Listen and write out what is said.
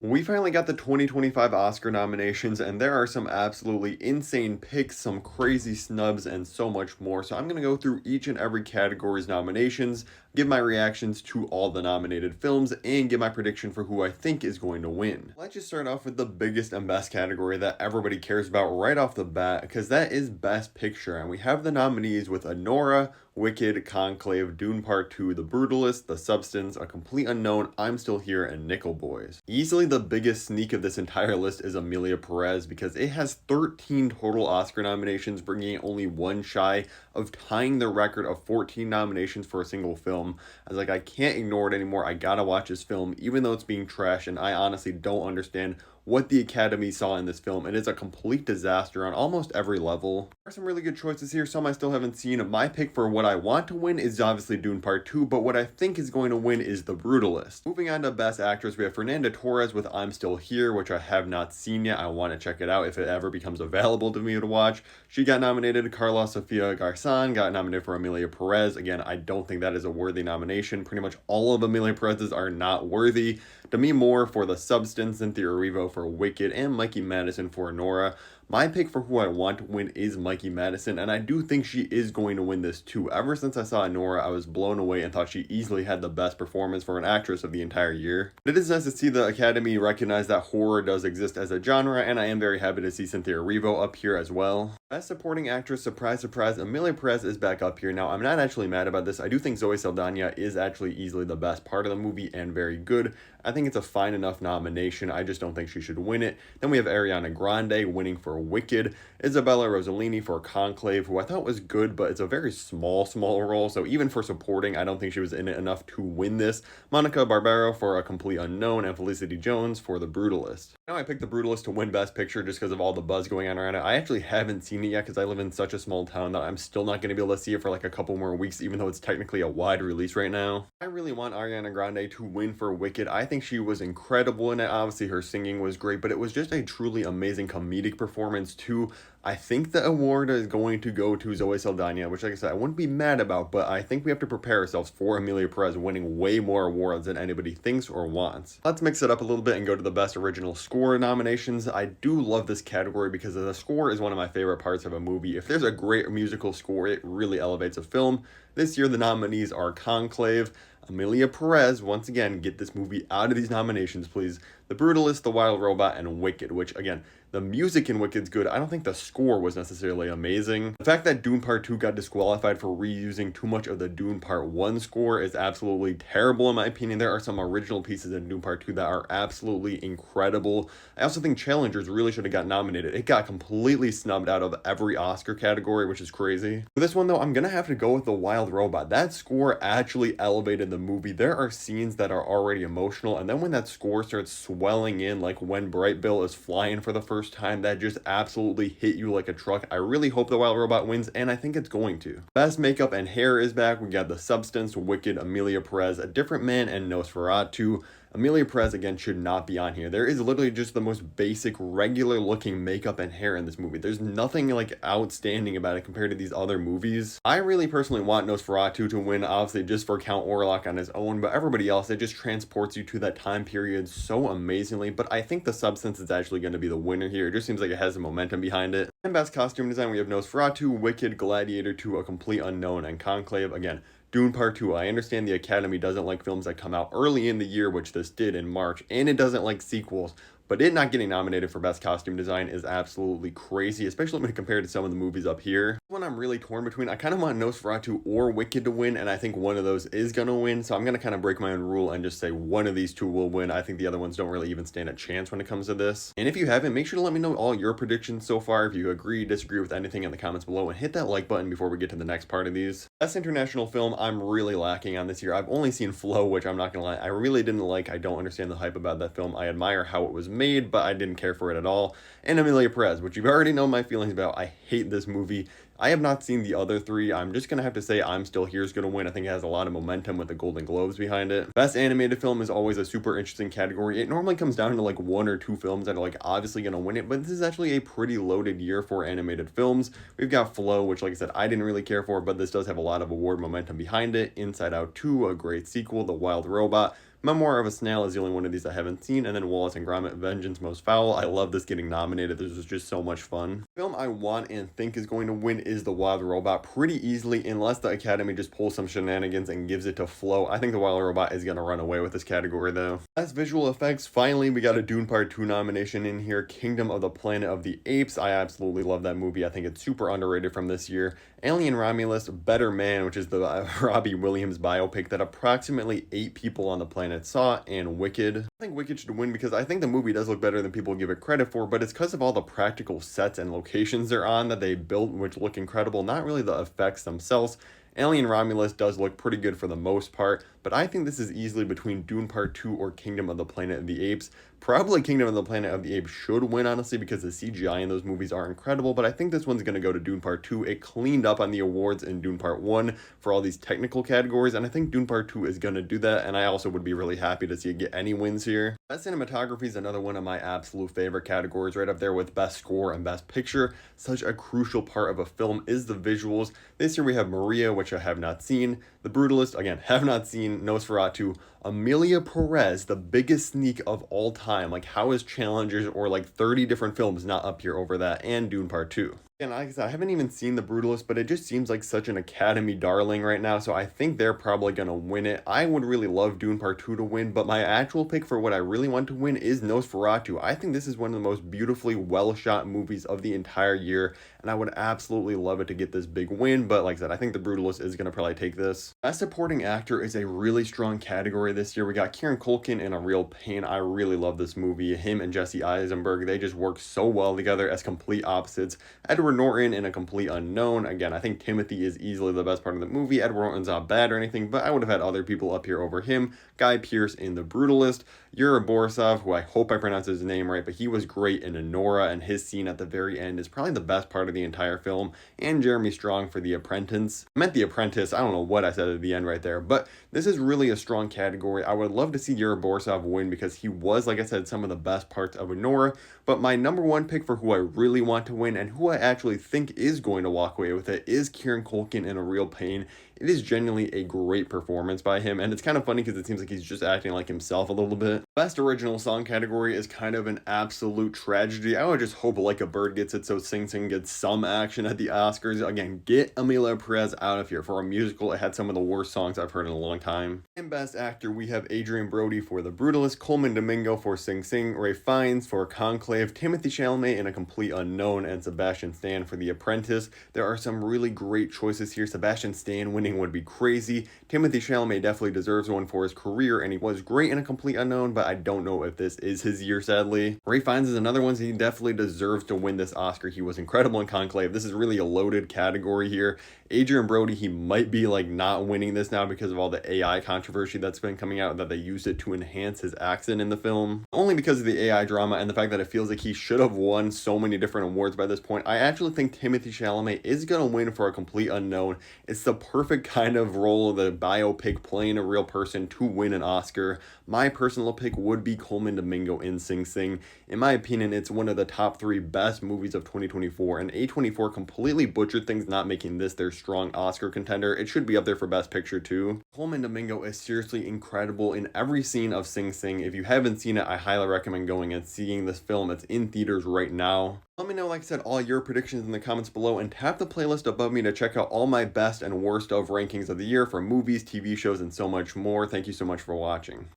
We finally got the 2025 Oscar nominations, and there are some absolutely insane picks, some crazy snubs, and so much more. So I'm going to go through each and every category's nominations, give my reactions to all the nominated films, and give my prediction for who I think is going to win. Let's just start off with the biggest and best category that everybody cares about right off the bat, because that is Best Picture. And we have the nominees with Anora, Wicked, Conclave, Dune Part 2, The Brutalist, The Substance, A Complete Unknown, I'm Still Here, and Nickel Boys. Easily the biggest sneak of this entire list is Emilia Perez because it has 13 total Oscar nominations, bringing it only one shy of tying the record of 14 nominations for a single film. I was like, I can't ignore it anymore. I gotta watch this film, even though it's being trashed, and I honestly don't understand what the Academy saw in this film. It is a complete disaster on almost every level. There are some really good choices here, some I still haven't seen. My pick for what I want to win is obviously Dune Part 2, but what I think is going to win is The Brutalist. Moving on to Best Actress, we have Fernanda Torres with I'm Still Here, which I have not seen yet. I want to check it out if it ever becomes available to me to watch. She got nominated. Carla Sofia Garzon got nominated for Emilia Perez. Again, I don't think that is a worthy nomination. Pretty much all of Emilia Perez's are not worthy. Demi Moore for The Substance, Cynthia Erivo for Wicked, and Mikey Madison for Nora. My pick for who I want to win is Mikey Madison, and I do think she is going to win this too. Ever since I saw Nora, I was blown away and thought she easily had the best performance for an actress of the entire year. It is nice to see the Academy recognize that horror does exist as a genre, and I am very happy to see Cynthia Erivo up here as well. Best Supporting Actress, surprise, surprise, Emilia Perez is back up here. Now, I'm not actually mad about this. I do think Zoe Saldana is actually easily the best part of the movie and very good. I think it's a fine enough nomination. I just don't think she should win it. Then we have Ariana Grande winning for Wicked, Isabella Rossellini for Conclave, who I thought was good, but it's a very small role. So even for supporting, I don't think she was in it enough to win this. Monica Barbaro for A Complete Unknown, and Felicity Jones for The Brutalist. Now I picked The Brutalist to win Best Picture just because of all the buzz going on around it. I actually haven't seen it yet because I live in such a small town that I'm still not going to be able to see it for like a couple more weeks, even though it's technically a wide release right now. I really want Ariana Grande to win for Wicked. I think she was incredible in it. Obviously her singing was great, but it was just a truly amazing comedic performance too. I think the award is going to go to Zoe Saldana, which, like I said, I wouldn't be mad about, but I think we have to prepare ourselves for Emilia Perez winning way more awards than anybody thinks or wants. Let's mix it up a little bit and go to the Best Original Score nominations. I do love this category because the score is one of my favorite parts of a movie. If there's a great musical score, it really elevates a film. This year, the nominees are Conclave, Emilia Perez, once again, get this movie out of these nominations, please. The Brutalist, The Wild Robot, and Wicked, which, again, the music in Wicked's good. I don't think the score was necessarily amazing. The fact that Dune Part 2 got disqualified for reusing too much of the Dune Part 1 score is absolutely terrible in my opinion. There are some original pieces in Dune Part 2 that are absolutely incredible. I also think Challengers really should have got nominated. It got completely snubbed out of every Oscar category, which is crazy. For this one though, I'm gonna have to go with The Wild Robot. That score actually elevated the movie. There are scenes that are already emotional, and then when that score starts swelling in, like when Bright Bill is flying for the first time, that just absolutely hit you like a truck. I really hope The Wild Robot wins, and I think it's going to. Best Makeup and Hair is back. We got The Substance, Wicked, Emilia Perez, A Different Man, and Nosferatu. Emilia Perez, again, should not be on here. There is literally just the most basic, regular looking makeup and hair in this movie. There's nothing like outstanding about it compared to these other movies. I really personally want Nosferatu to win, obviously just for Count Orlok on his own, but everybody else, it just transports you to that time period so amazingly. But I think The Substance is actually going to be the winner here. It just seems like it has the momentum behind it. And Best Costume Design, we have Nosferatu, Wicked, Gladiator 2, A Complete Unknown, and Conclave. Again, Dune Part 2, I understand the Academy doesn't like films that come out early in the year, which this did in March, and it doesn't like sequels, but it not getting nominated for Best Costume Design is absolutely crazy, especially when compared to some of the movies up here. One I'm really torn between, I kind of want Nosferatu or Wicked to win, and I think one of those is going to win, so I'm going to kind of break my own rule and just say one of these two will win. I think the other ones don't really even stand a chance when it comes to this. And if you haven't, make sure to let me know all your predictions so far, if you agree, disagree with anything in the comments below, and hit that like button before we get to the next part of these. Best International Film, I'm really lacking on this year. I've only seen Flow, which I'm not going to lie, I really didn't like. I don't understand the hype about that film. I admire how it was made, but I didn't care for it at all. And Emilia Perez, which you've already known my feelings about. I hate this movie. I have not seen the other three. I'm just going to have to say I'm Still Here is going to win. I think it has a lot of momentum with the Golden Globes behind it. Best Animated Film is always a super interesting category. It normally comes down to like one or two films that are like obviously going to win it, but this is actually a pretty loaded year for animated films. We've got Flow, which like I said, I didn't really care for, but this does have a lot of award momentum behind it. Inside Out 2, a great sequel. The Wild Robot, Memoir of a Snail is the only one of these I haven't seen, and then Wallace and Gromit: Vengeance Most Foul. I love this getting nominated. This was just so much fun. The film I want and think is going to win is The Wild Robot pretty easily, unless the Academy just pulls some shenanigans and gives it to Flow. I think The Wild Robot is going to run away with this category though. As visual effects, finally we got a Dune Part 2 nomination in here, Kingdom of the Planet of the Apes. I absolutely love that movie. I think it's super underrated from this year. Alien Romulus: Better Man, which is the Robbie Williams biopic that approximately 8 people on the planet saw, and Wicked. I think Wicked should win because I think the movie does look better than people give it credit for, but it's because of all the practical sets and locations they're on that they built, which look incredible, not really the effects themselves. Alien Romulus does look pretty good for the most part, but I think this is easily between Dune Part 2 or Kingdom of the Planet of the Apes. Probably Kingdom of the Planet of the Apes should win, honestly, because the CGI in those movies are incredible, but I think this one's going to go to Dune Part 2. It cleaned up on the awards in Dune Part 1 for all these technical categories, and I think Dune Part 2 is going to do that, and I also would be really happy to see it get any wins here. Best Cinematography is another one of my absolute favorite categories, right up there with Best Score and Best Picture. Such a crucial part of a film is the visuals. This year we have Maria, which I have not seen, The Brutalist, again, have not seen, Nosferatu, Amelia Perez, the biggest sneak of all time. Like, how is Challengers or like 30 different films not up here over that, and Dune Part 2? And like I said, I haven't even seen The Brutalist, but it just seems like such an Academy darling right now, so I think they're probably going to win it. I would really love Dune Part 2 to win, but my actual pick for what I really want to win is Nosferatu. I think this is one of the most beautifully well-shot movies of the entire year, and I would absolutely love it to get this big win, but like I said, I think The Brutalist is going to probably take this. Best Supporting Actor is a really strong category this year. We got Kieran Culkin in A Real Pain. I really love this movie. Him and Jesse Eisenberg, they just work so well together as complete opposites. Edward Norton in A Complete Unknown. Again, I think Timothy is easily the best part of the movie. Edward Norton's not bad or anything, but I would have had other people up here over him. Guy Pearce in The Brutalist. Yuri Borisov, who I hope I pronounced his name right, but he was great in Nora, and his scene at the very end is probably the best part of the entire film. And Jeremy Strong for The Apprentice. I meant The Apprentice. I don't know what I said at the end right there, but this is really a strong category. I would love to see Yuri Borisov win because he was, like I said, some of the best parts of Nora. But my number one pick for who I really want to win and who I actually think is going to walk away with it is Kieran Culkin in A Real Pain. It is genuinely a great performance by him, and it's kind of funny because it seems like he's just acting like himself a little bit. Best Original Song category is kind of an absolute tragedy. I would just hope Like a Bird gets it so Sing Sing gets some action at the Oscars. Again, get Amelia Perez out of here. For a musical, it had some of the worst songs I've heard in a long time. In Best Actor, we have Adrian Brody for The Brutalist, Coleman Domingo for Sing Sing, Ray Fiennes for Conclave, Timothy Chalamet in A Complete Unknown, and Sebastian Stan for The Apprentice. There are some really great choices here. Sebastian Stan winning would be crazy. Timothy Chalamet definitely deserves one for his career, and he was great in A Complete Unknown, but I don't know if this is his year, sadly. Ray Fiennes is another one, so he definitely deserves to win this Oscar. He was incredible in Conclave. This is really a loaded category here. Adrian Brody, he might be like not winning this now because of all the AI controversy that's been coming out, that they used it to enhance his accent in the film. Only because of the AI drama and the fact that it feels like he should have won so many different awards by this point. I actually think Timothy Chalamet is going to win for A Complete Unknown. It's the perfect kind of role of the biopic playing a real person to win an Oscar. My personal pick would be Coleman Domingo in Sing Sing. In my opinion, it's one of the top 3 best movies of 2024, and A24 completely butchered things not making this their strong Oscar contender. It should be up there for Best Picture too. Coleman Domingo is seriously incredible in every scene of Sing Sing. If you haven't seen it, I highly recommend going and seeing this film. It's in theaters right now. Let me know, like I said, all your predictions in the comments below, and tap the playlist above me to check out all my best and worst of rankings of the year for movies, TV shows, and so much more. Thank you so much for watching.